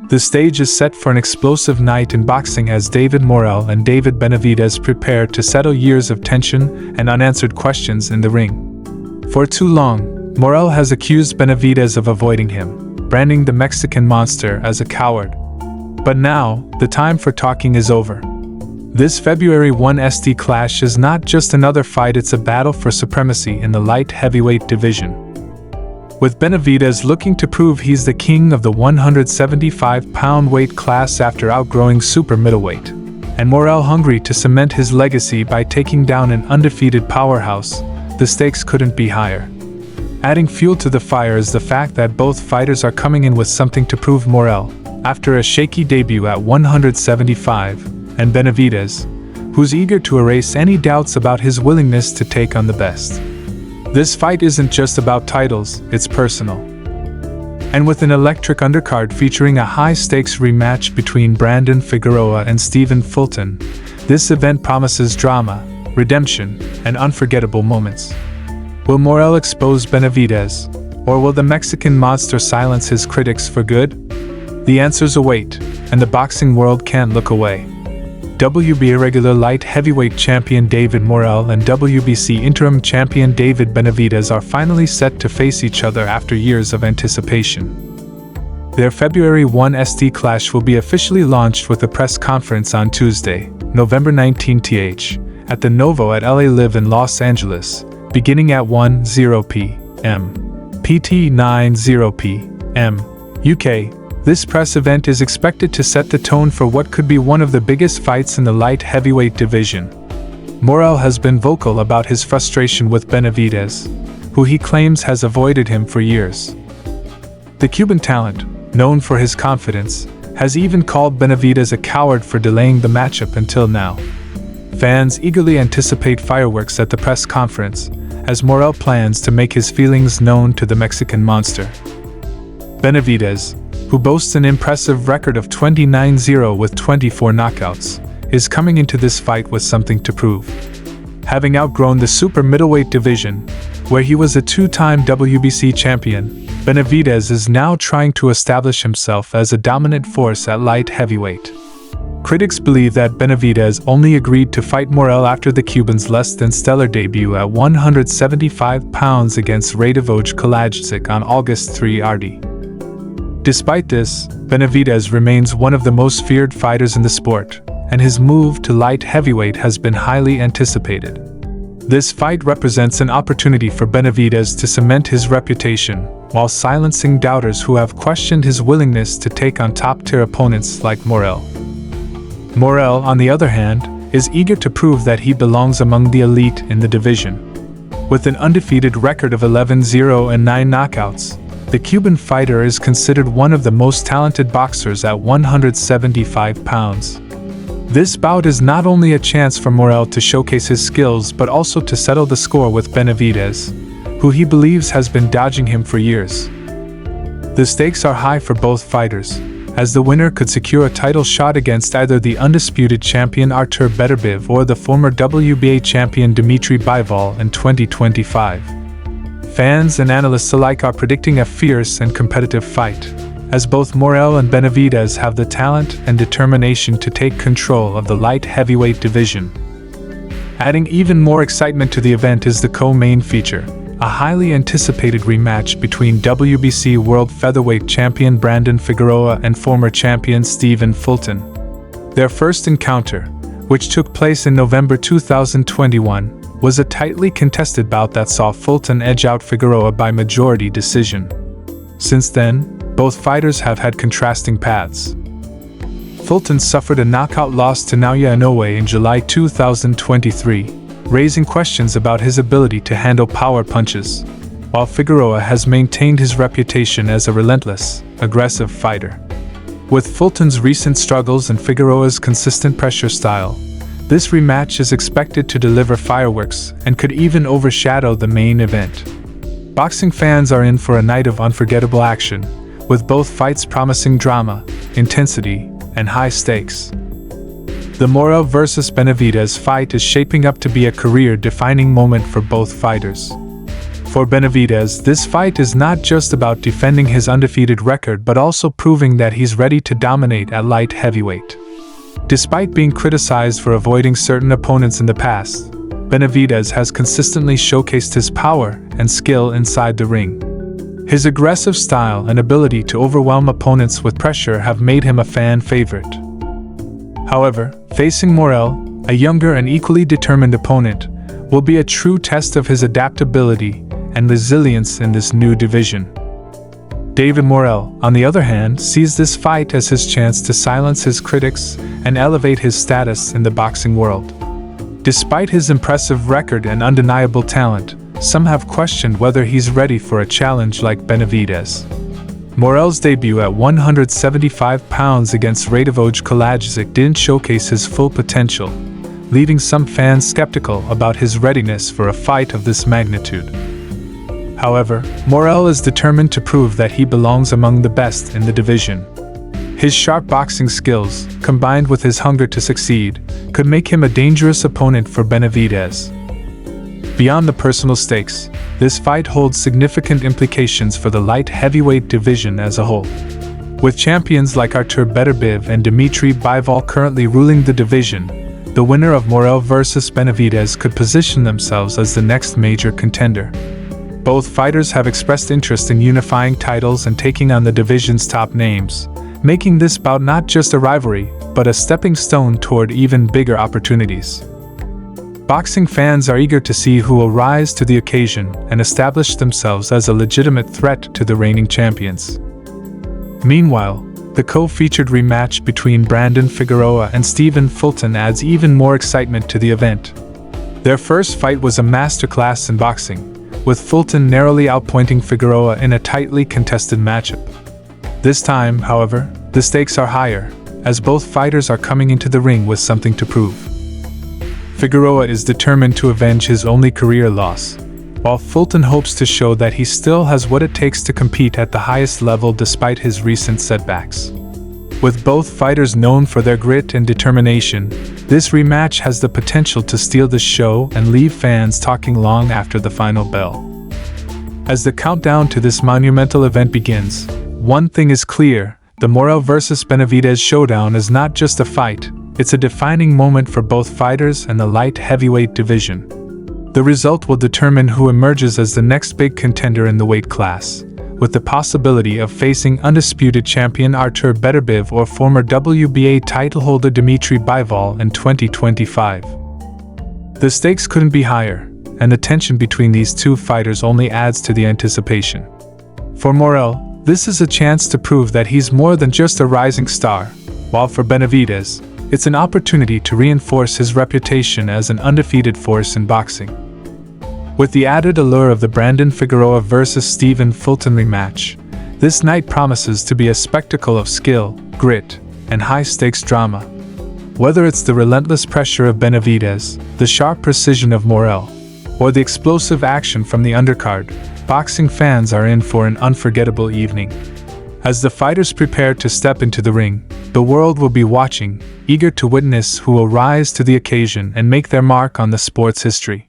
The stage is set for an explosive night in boxing as David Morrell and David Benavidez prepare to settle years of tension and unanswered questions in the ring. For too long, Morrell has accused Benavidez of avoiding him, branding the Mexican monster as a coward. But now, the time for talking is over. This February 1 ST clash is not just another fight, it's a battle for supremacy in the light heavyweight division. With Benavidez looking to prove he's the king of the 175-pound weight class after outgrowing super middleweight, and Morrell hungry to cement his legacy by taking down an undefeated powerhouse, the stakes couldn't be higher. Adding fuel to the fire is the fact that both fighters are coming in with something to prove. Morrell, after a shaky debut at 175, and Benavidez, who's eager to erase any doubts about his willingness to take on the best. This fight isn't just about titles, it's personal. And with an electric undercard featuring a high-stakes rematch between Brandon Figueroa and Stephen Fulton, this event promises drama, redemption, and unforgettable moments. Will Morrell expose Benavidez, or will the Mexican monster silence his critics for good? The answers await, and the boxing world can't look away. WBA regular light heavyweight champion David Morrell and WBC interim champion David Benavidez are finally set to face each other after years of anticipation. Their February 1 ST clash will be officially launched with a press conference on Tuesday, November 19 at the Novo at LA Live in Los Angeles, beginning at 1:00 p.m. PT 9:00 p.m. UK. This press event is expected to set the tone for what could be one of the biggest fights in the light heavyweight division. Morrell has been vocal about his frustration with Benavidez, who he claims has avoided him for years. The Cuban talent, known for his confidence, has even called Benavidez a coward for delaying the matchup until now. Fans eagerly anticipate fireworks at the press conference, as Morrell plans to make his feelings known to the Mexican monster. Benavidez, who boasts an impressive record of 29-0 with 24 knockouts, is coming into this fight with something to prove. Having outgrown the super middleweight division, where he was a two-time WBC champion, Benavidez is now trying to establish himself as a dominant force at light heavyweight. Critics believe that Benavidez only agreed to fight Morrell after the Cuban's less-than-stellar debut at 175 pounds against Radivoj Kalajdzic on August 3 RD. Despite this, Benavidez remains one of the most feared fighters in the sport, and his move to light heavyweight has been highly anticipated. This fight represents an opportunity for Benavidez to cement his reputation, while silencing doubters who have questioned his willingness to take on top-tier opponents like Morrell. Morrell, on the other hand, is eager to prove that he belongs among the elite in the division. With an undefeated record of 11-0 and 9 knockouts, the Cuban fighter is considered one of the most talented boxers at 175 pounds. This bout is not only a chance for Morrell to showcase his skills but also to settle the score with Benavidez, who he believes has been dodging him for years. The stakes are high for both fighters, as the winner could secure a title shot against either the undisputed champion Artur Beterbiev or the former WBA champion Dmitry Bivol in 2025. Fans and analysts alike are predicting a fierce and competitive fight, as both Morrell and Benavidez have the talent and determination to take control of the light heavyweight division. Adding even more excitement to the event is the co-main feature, a highly anticipated rematch between WBC World Featherweight champion Brandon Figueroa and former champion Stephen Fulton. Their first encounter, which took place in November 2021, was a tightly contested bout that saw Fulton edge out Figueroa by majority decision. Since then, both fighters have had contrasting paths. Fulton suffered a knockout loss to Naoya Inoue in July 2023, raising questions about his ability to handle power punches, while Figueroa has maintained his reputation as a relentless, aggressive fighter. With Fulton's recent struggles and Figueroa's consistent pressure style, this rematch is expected to deliver fireworks and could even overshadow the main event. Boxing fans are in for a night of unforgettable action, with both fights promising drama, intensity, and high stakes. The Morrell vs. Benavidez fight is shaping up to be a career-defining moment for both fighters. For Benavidez, this fight is not just about defending his undefeated record but also proving that he's ready to dominate at light heavyweight. Despite being criticized for avoiding certain opponents in the past, Benavidez has consistently showcased his power and skill inside the ring. His aggressive style and ability to overwhelm opponents with pressure have made him a fan favorite. However, facing Morrell, a younger and equally determined opponent, will be a true test of his adaptability and resilience in this new division. David Morrell, on the other hand, sees this fight as his chance to silence his critics and elevate his status in the boxing world. Despite his impressive record and undeniable talent, some have questioned whether he's ready for a challenge like Benavidez. Morrell's debut at 175 pounds against Radivoj Kalajic didn't showcase his full potential, leaving some fans skeptical about his readiness for a fight of this magnitude. However, Morrell is determined to prove that he belongs among the best in the division. His sharp boxing skills, combined with his hunger to succeed, could make him a dangerous opponent for Benavidez. Beyond the personal stakes, this fight holds significant implications for the light heavyweight division as a whole. With champions like Artur Beterbiev and Dmitry Bivol currently ruling the division, the winner of Morrell vs Benavidez could position themselves as the next major contender. Both fighters have expressed interest in unifying titles and taking on the division's top names, making this bout not just a rivalry, but a stepping stone toward even bigger opportunities. Boxing fans are eager to see who will rise to the occasion and establish themselves as a legitimate threat to the reigning champions. Meanwhile, the co-featured rematch between Brandon Figueroa and Stephen Fulton adds even more excitement to the event. Their first fight was a masterclass in boxing, with Fulton narrowly outpointing Figueroa in a tightly contested matchup. This time, however, the stakes are higher, as both fighters are coming into the ring with something to prove. Figueroa is determined to avenge his only career loss, while Fulton hopes to show that he still has what it takes to compete at the highest level despite his recent setbacks. With both fighters known for their grit and determination, this rematch has the potential to steal the show and leave fans talking long after the final bell. As the countdown to this monumental event begins, one thing is clear: the Morrell vs Benavidez showdown is not just a fight, it's a defining moment for both fighters and the light heavyweight division. The result will determine who emerges as the next big contender in the weight class, with the possibility of facing undisputed champion Artur Beterbiev or former WBA title holder Dmitry Bivol in 2025. The stakes couldn't be higher, and the tension between these two fighters only adds to the anticipation. For Morrell, this is a chance to prove that he's more than just a rising star, while for Benavidez, it's an opportunity to reinforce his reputation as an undefeated force in boxing. With the added allure of the Brandon Figueroa vs Stephen Fulton rematch, this night promises to be a spectacle of skill, grit, and high-stakes drama. Whether it's the relentless pressure of Benavidez, the sharp precision of Morrell, or the explosive action from the undercard, boxing fans are in for an unforgettable evening. As the fighters prepare to step into the ring, the world will be watching, eager to witness who will rise to the occasion and make their mark on the sport's history.